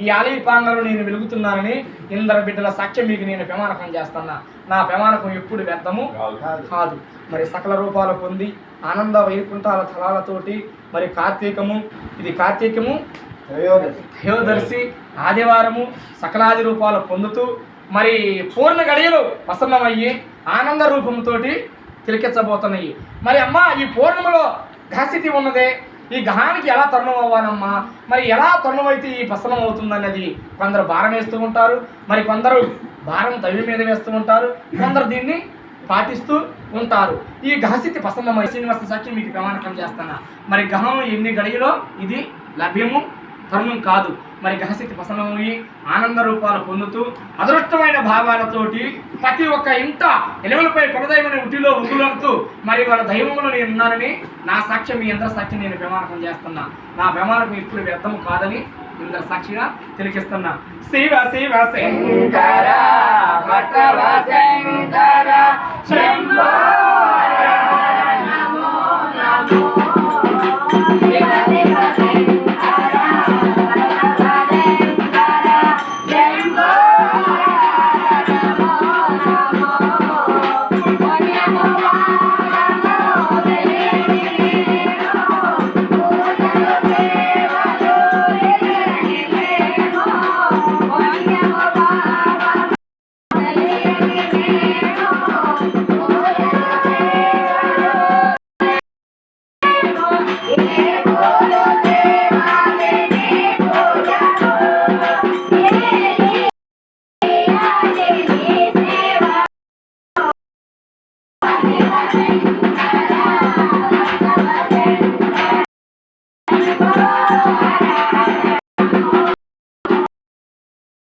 ఈ ఆలయ ప్రాంగణంలో నేను వెలుగుతున్నానని ఇందరు బిడ్డల సాక్ష్యం మీకు నేను ప్రమాణకం చేస్తున్నా. నా ప్రమాణకం ఎప్పుడు వ్యర్థము కాదు. మరి సకల రూపాలు పొంది ఆనంద వైకుంఠాల తలాలతోటి మరి కార్తీకము త్రయోదశి ఆదివారము సకలాది రూపాలు పొందుతూ మరి పూర్ణ గడియలు ప్రసన్నమయ్యి ఆనంద రూపంతో తిలకించబోతున్నాయి. మరి అమ్మ ఈ పూర్ణములో ఘాస్థితి ఉన్నదే, ఈ గహానికి ఎలా తరుణం అవ్వాలమ్మా, మరి ఎలా తరుణమైతే ఈ ప్రసన్నం అవుతుందన్నది కొందరు భారం వేస్తూ ఉంటారు, మరి కొందరు భారం దైవం మీద వేస్తూ ఉంటారు, కొందరు దీన్ని పాటిస్తూ ఉంటారు. ఈ గహస్థితి ప్రసన్నమై శ్రీనివాస సాక్షి మీకు ప్రమాణకం చేస్తున్నా. మరి గహం ఎన్ని గడియలో ఇది లభ్యము తరుణం కాదు. మరి గహస్థితి ప్రసన్నమయ్యి ఆనంద రూపాలు పొందుతూ అదృష్టమైన భావాలతోటి ప్రతి ఒక్క ఇంట ఎలుగులపై కులదైవని ఉటిలో ఉగులుతూ మరి వాళ్ళ దైవములు నేను ఉన్నానని నా సాక్ష్యం మీ అందరి సాక్షి నేను ప్రమాణకం చేస్తున్నా. నా ప్రమాణకం ఇప్పుడు వ్యర్థము కాదని ఇందరి సాక్షిగా తెలికిస్తున్నా. శివ శివ శంకర భక్తవ శంకర శంభో నమో నమో